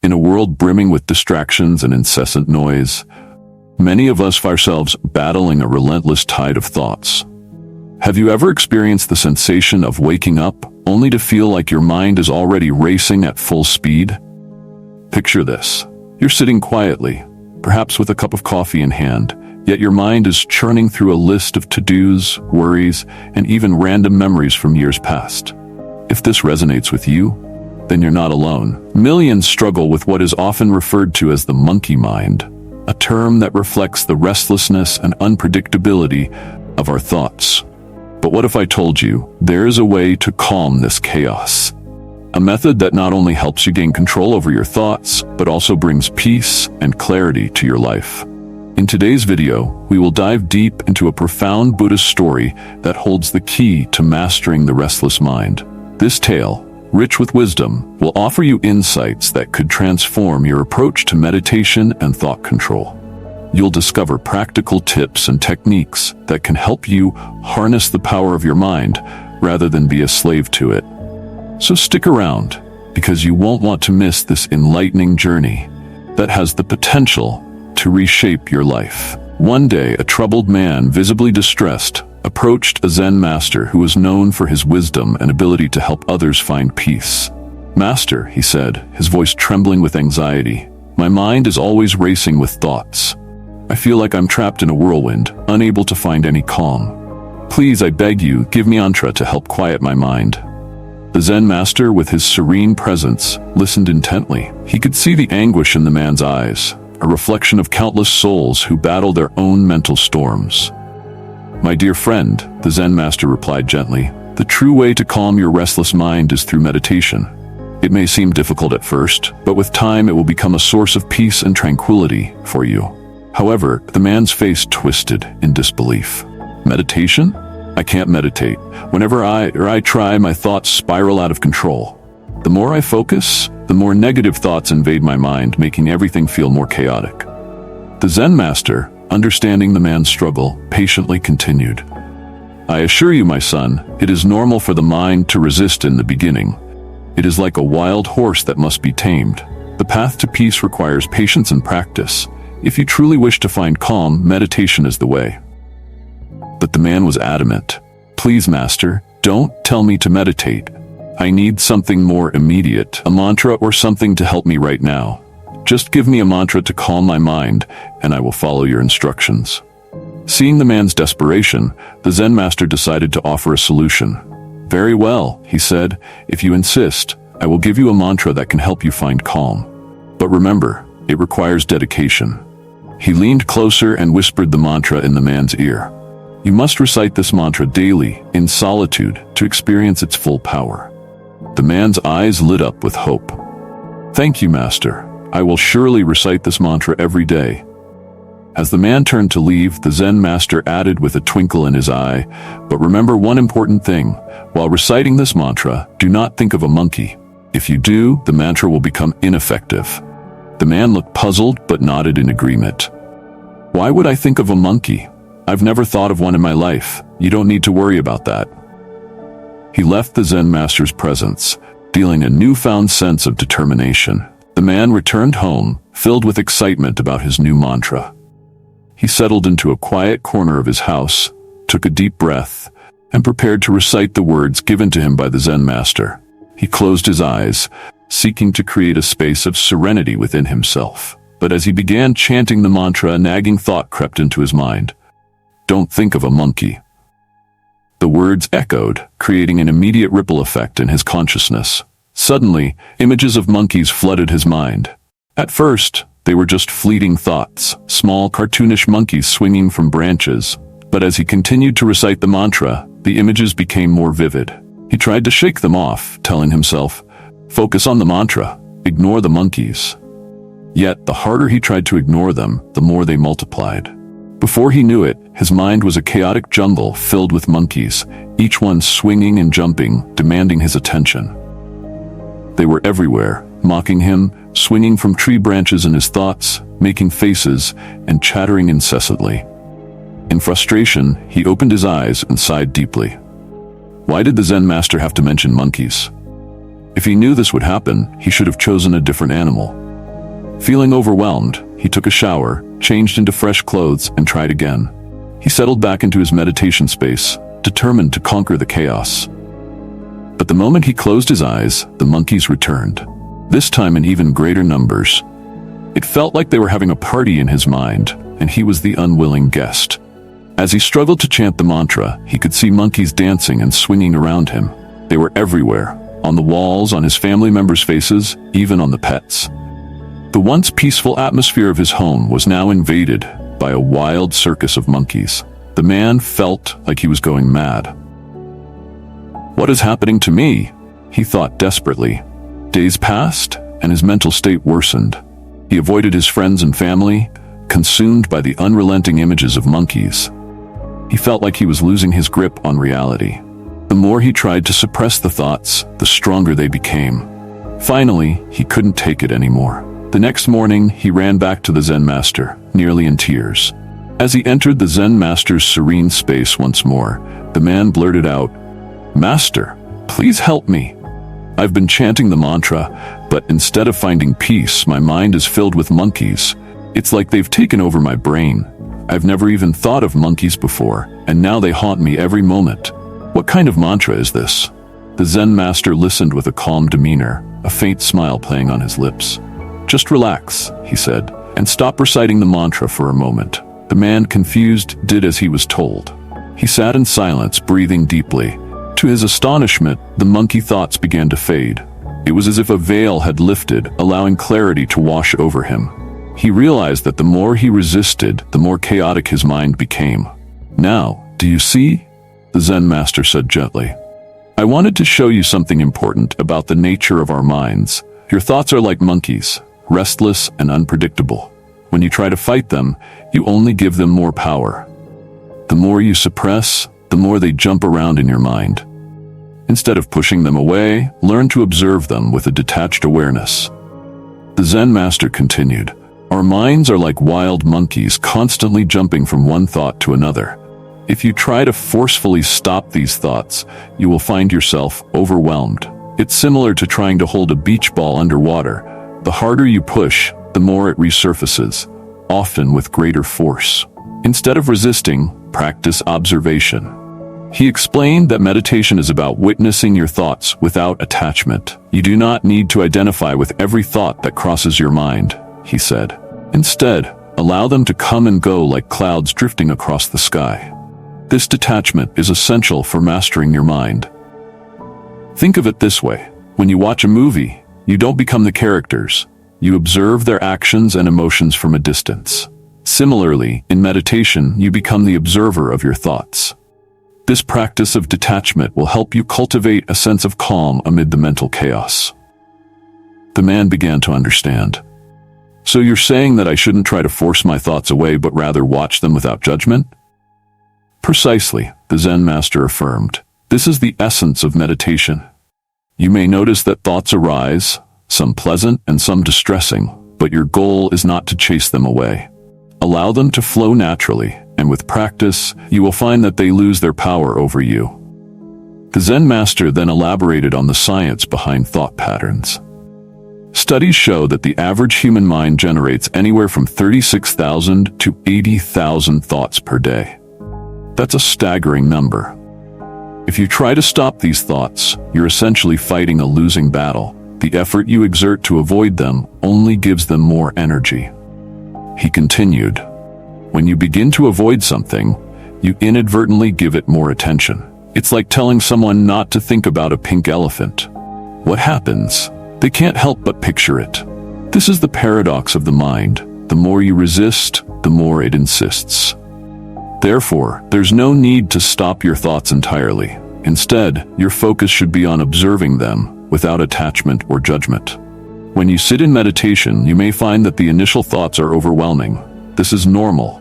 In a world brimming with distractions and incessant noise, many of us find ourselves battling a relentless tide of thoughts. Have you ever experienced the sensation of waking up only to feel like your mind is already racing at full speed? Picture this. You're sitting quietly, perhaps with a cup of coffee in hand, yet your mind is churning through a list of to-dos, worries, and even random memories from years past. If this resonates with you, then you're not alone. Millions struggle with what is often referred to as the monkey mind, a term that reflects the restlessness and unpredictability of our thoughts. But what if I told you there is a way to calm this chaos? A method that not only helps you gain control over your thoughts, but also brings peace and clarity to your life. In today's video, we will dive deep into a profound Buddhist story that holds the key to mastering the restless mind. This tale, rich with wisdom, will offer you insights that could transform your approach to meditation and thought control. You'll discover practical tips and techniques that can help you harness the power of your mind rather than be a slave to it. So stick around, because you won't want to miss this enlightening journey that has the potential to reshape your life. One day, a troubled man, visibly distressed, approached a Zen master who was known for his wisdom and ability to help others find peace. "Master," he said, his voice trembling with anxiety, "my mind is always racing with thoughts. I feel like I'm trapped in a whirlwind, unable to find any calm. Please, I beg you, give me mantra to help quiet my mind." The Zen master, with his serene presence, listened intently. He could see the anguish in the man's eyes, a reflection of countless souls who battle their own mental storms. "My dear friend," the Zen master replied gently, "the true way to calm your restless mind is through meditation. It may seem difficult at first, but with time it will become a source of peace and tranquility for you." However, the man's face twisted in disbelief. "Meditation? I can't meditate. Whenever I try, my thoughts spiral out of control. The more I focus, the more negative thoughts invade my mind, making everything feel more chaotic." The Zen master, understanding the man's struggle, patiently continued, "I assure you, my son, it is normal for the mind to resist in the beginning. It is like a wild horse that must be tamed. The path to peace requires patience and practice. If you truly wish to find calm, meditation is the way." But the man was adamant. "Please, master, don't tell me to meditate. I need something more immediate, a mantra or something to help me right now. Just give me a mantra to calm my mind, and I will follow your instructions." Seeing the man's desperation, the Zen master decided to offer a solution. "Very well," he said, "if you insist, I will give you a mantra that can help you find calm. But remember, it requires dedication." He leaned closer and whispered the mantra in the man's ear. "You must recite this mantra daily, in solitude, to experience its full power." The man's eyes lit up with hope. "Thank you, master. I will surely recite this mantra every day." As the man turned to leave, the Zen master added with a twinkle in his eye, "But remember one important thing. While reciting this mantra, do not think of a monkey. If you do, the mantra will become ineffective." The man looked puzzled but nodded in agreement. "Why would I think of a monkey? I've never thought of one in my life. You don't need to worry about that." He left the Zen master's presence, feeling a newfound sense of determination. The man returned home, filled with excitement about his new mantra. He settled into a quiet corner of his house, took a deep breath, and prepared to recite the words given to him by the Zen master. He closed his eyes, seeking to create a space of serenity within himself. But as he began chanting the mantra, a nagging thought crept into his mind. "Don't think of a monkey." The words echoed, creating an immediate ripple effect in his consciousness. Suddenly, images of monkeys flooded his mind. At first, they were just fleeting thoughts, small cartoonish monkeys swinging from branches. But as he continued to recite the mantra, the images became more vivid. He tried to shake them off, telling himself, "Focus on the mantra, ignore the monkeys." Yet, the harder he tried to ignore them, the more they multiplied. Before he knew it, his mind was a chaotic jungle filled with monkeys, each one swinging and jumping, demanding his attention. They were everywhere, mocking him, swinging from tree branches in his thoughts, making faces, and chattering incessantly. In frustration, he opened his eyes and sighed deeply. Why did the Zen master have to mention monkeys? If he knew this would happen, he should have chosen a different animal. Feeling overwhelmed, he took a shower, changed into fresh clothes, and tried again. He settled back into his meditation space, determined to conquer the chaos. But the moment he closed his eyes, the monkeys returned, this time in even greater numbers. It felt like they were having a party in his mind, and he was the unwilling guest. As he struggled to chant the mantra, he could see monkeys dancing and swinging around him. They were everywhere, on the walls, on his family members' faces, even on the pets. The once peaceful atmosphere of his home was now invaded by a wild circus of monkeys. The man felt like he was going mad. "What is happening to me?" he thought desperately. Days passed, and his mental state worsened. He avoided his friends and family, consumed by the unrelenting images of monkeys. He felt like he was losing his grip on reality. The more he tried to suppress the thoughts, the stronger they became. Finally, he couldn't take it anymore. The next morning, he ran back to the Zen master, nearly in tears. As he entered the Zen master's serene space once more, the man blurted out, "Master, please help me. I've been chanting the mantra, but instead of finding peace, my mind is filled with monkeys. It's like they've taken over my brain. I've never even thought of monkeys before, and now they haunt me every moment. What kind of mantra is this?" The Zen master listened with a calm demeanor, a faint smile playing on his lips. "Just relax," he said, "and stop reciting the mantra for a moment." The man, confused, did as he was told. He sat in silence, breathing deeply. To his astonishment, the monkey thoughts began to fade. It was as if a veil had lifted, allowing clarity to wash over him. He realized that the more he resisted, the more chaotic his mind became. "Now, do you see?" the Zen master said gently. "I wanted to show you something important about the nature of our minds. Your thoughts are like monkeys, restless and unpredictable. When you try to fight them, you only give them more power. The more you suppress, the more they jump around in your mind. Instead of pushing them away, learn to observe them with a detached awareness." The Zen master continued, "Our minds are like wild monkeys, constantly jumping from one thought to another. If you try to forcefully stop these thoughts, you will find yourself overwhelmed. It's similar to trying to hold a beach ball underwater. The harder you push, the more it resurfaces, often with greater force. Instead of resisting, practice observation." He explained that meditation is about witnessing your thoughts without attachment. "You do not need to identify with every thought that crosses your mind," he said. "Instead, allow them to come and go like clouds drifting across the sky." This detachment is essential for mastering your mind. Think of it this way. When you watch a movie, you don't become the characters. You observe their actions and emotions from a distance. Similarly, in meditation, you become the observer of your thoughts. This practice of detachment will help you cultivate a sense of calm amid the mental chaos. The man began to understand. "So you're saying that I shouldn't try to force my thoughts away, but rather watch them without judgment?" "Precisely," the Zen master affirmed. "This is the essence of meditation. You may notice that thoughts arise, some pleasant and some distressing, but your goal is not to chase them away. Allow them to flow naturally, and with practice, you will find that they lose their power over you." The Zen master then elaborated on the science behind thought patterns. Studies show that the average human mind generates anywhere from 36,000 to 80,000 thoughts per day. That's a staggering number. If you try to stop these thoughts, you're essentially fighting a losing battle. The effort you exert to avoid them only gives them more energy. He continued, "When you begin to avoid something, you inadvertently give it more attention. It's like telling someone not to think about a pink elephant. What happens? They can't help but picture it. This is the paradox of the mind. The more you resist, the more it insists. Therefore, there's no need to stop your thoughts entirely. Instead, your focus should be on observing them without attachment or judgment. When you sit in meditation, you may find that the initial thoughts are overwhelming. This is normal.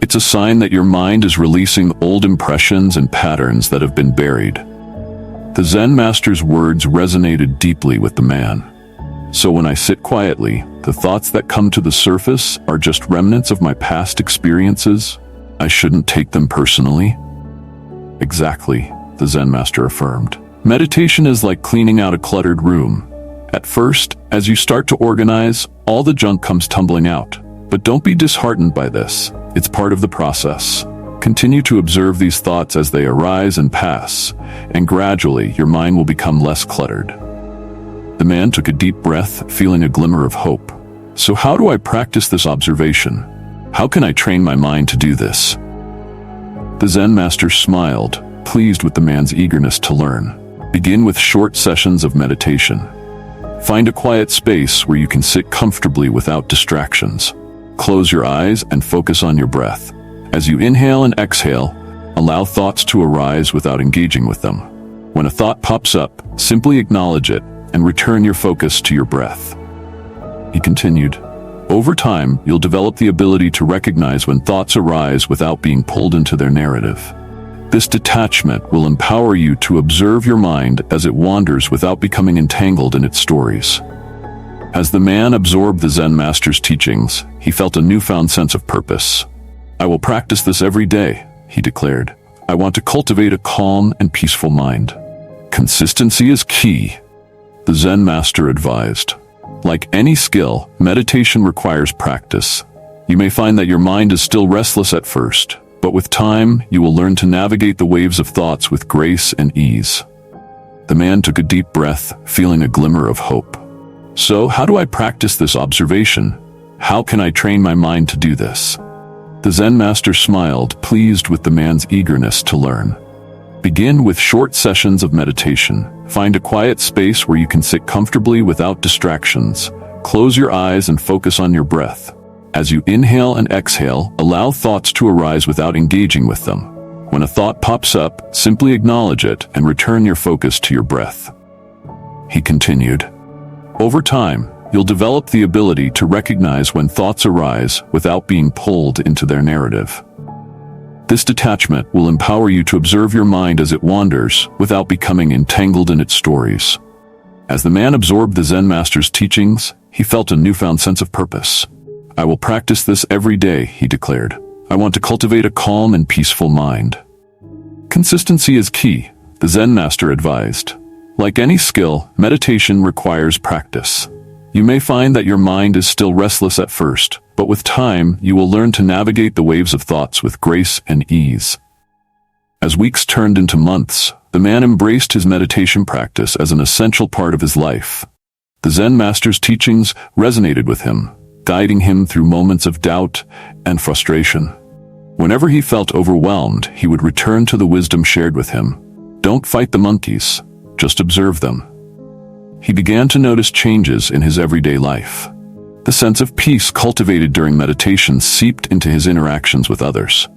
It's a sign that your mind is releasing old impressions and patterns that have been buried." The Zen master's words resonated deeply with the man. "So when I sit quietly, the thoughts that come to the surface are just remnants of my past experiences? I shouldn't take them personally?" "Exactly," the Zen master affirmed. "Meditation is like cleaning out a cluttered room. At first, as you start to organize, all the junk comes tumbling out. But don't be disheartened by this. It's part of the process. Continue to observe these thoughts as they arise and pass, and gradually your mind will become less cluttered. The man took a deep breath, feeling a glimmer of hope. So how do I practice this observation? How can I train my mind to do this? The Zen master smiled, pleased with the man's eagerness to learn. Begin with short sessions of meditation. Find a quiet space where you can sit comfortably without distractions. Close your eyes and focus on your breath. As you inhale and exhale, allow thoughts to arise without engaging with them. When a thought pops up, simply acknowledge it and return your focus to your breath. He continued, over time, you'll develop the ability to recognize when thoughts arise without being pulled into their narrative. This detachment will empower you to observe your mind as it wanders without becoming entangled in its stories. As the man absorbed the Zen master's teachings, he felt a newfound sense of purpose. I will practice this every day, he declared. I want to cultivate a calm and peaceful mind. Consistency is key, the Zen master advised. Like any skill, meditation requires practice. You may find that your mind is still restless at first, but with time, you will learn to navigate the waves of thoughts with grace and ease. The man took a deep breath, feeling a glimmer of hope. So, how do I practice this observation? How can I train my mind to do this? The Zen master smiled, pleased with the man's eagerness to learn. Begin with short sessions of meditation. Find a quiet space where you can sit comfortably without distractions. Close your eyes and focus on your breath. As you inhale and exhale, allow thoughts to arise without engaging with them. When a thought pops up, simply acknowledge it and return your focus to your breath. He continued, over time, you'll develop the ability to recognize when thoughts arise without being pulled into their narrative. This detachment will empower you to observe your mind as it wanders without becoming entangled in its stories. As the man absorbed the Zen master's teachings, he felt a newfound sense of purpose. I will practice this every day, he declared. I want to cultivate a calm and peaceful mind. Consistency is key, the Zen master advised. Like any skill, meditation requires practice. You may find that your mind is still restless at first, but with time, you will learn to navigate the waves of thoughts with grace and ease. As weeks turned into months, the man embraced his meditation practice as an essential part of his life. The Zen master's teachings resonated with him, guiding him through moments of doubt and frustration. Whenever he felt overwhelmed, he would return to the wisdom shared with him. Don't fight the monkeys, just observe them. He began to notice changes in his everyday life. The sense of peace cultivated during meditation seeped into his interactions with others.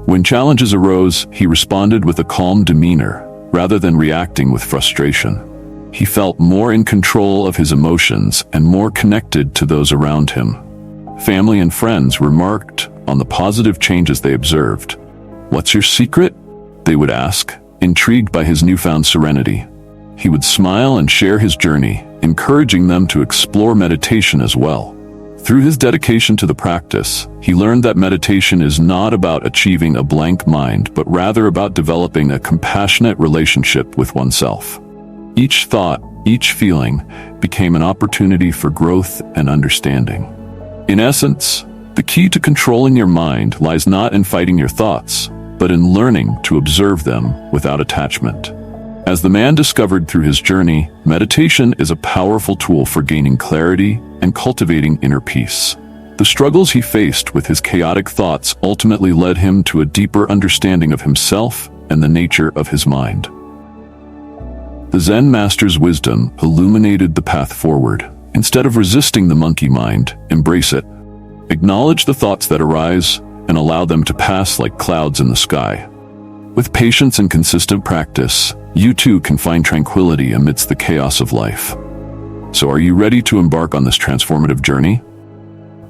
When challenges arose, he responded with a calm demeanor, rather than reacting with frustration. He felt more in control of his emotions and more connected to those around him. Family and friends remarked on the positive changes they observed. What's your secret? They would ask, intrigued by his newfound serenity. He would smile and share his journey, encouraging them to explore meditation as well. Through his dedication to the practice, he learned that meditation is not about achieving a blank mind, but rather about developing a compassionate relationship with oneself. Each thought, each feeling, became an opportunity for growth and understanding. In essence, the key to controlling your mind lies not in fighting your thoughts, but in learning to observe them without attachment. As the man discovered through his journey, meditation is a powerful tool for gaining clarity and cultivating inner peace. The struggles he faced with his chaotic thoughts ultimately led him to a deeper understanding of himself and the nature of his mind. The Zen master's wisdom illuminated the path forward. Instead of resisting the monkey mind, embrace it. Acknowledge the thoughts that arise and allow them to pass like clouds in the sky. With patience and consistent practice, you too can find tranquility amidst the chaos of life. So are you ready to embark on this transformative journey?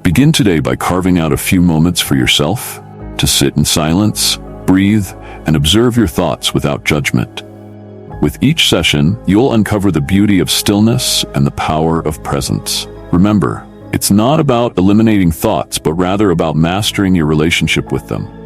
Begin today by carving out a few moments for yourself to sit in silence, breathe, and observe your thoughts without judgment. With each session, you'll uncover the beauty of stillness and the power of presence. Remember, it's not about eliminating thoughts, but rather about mastering your relationship with them.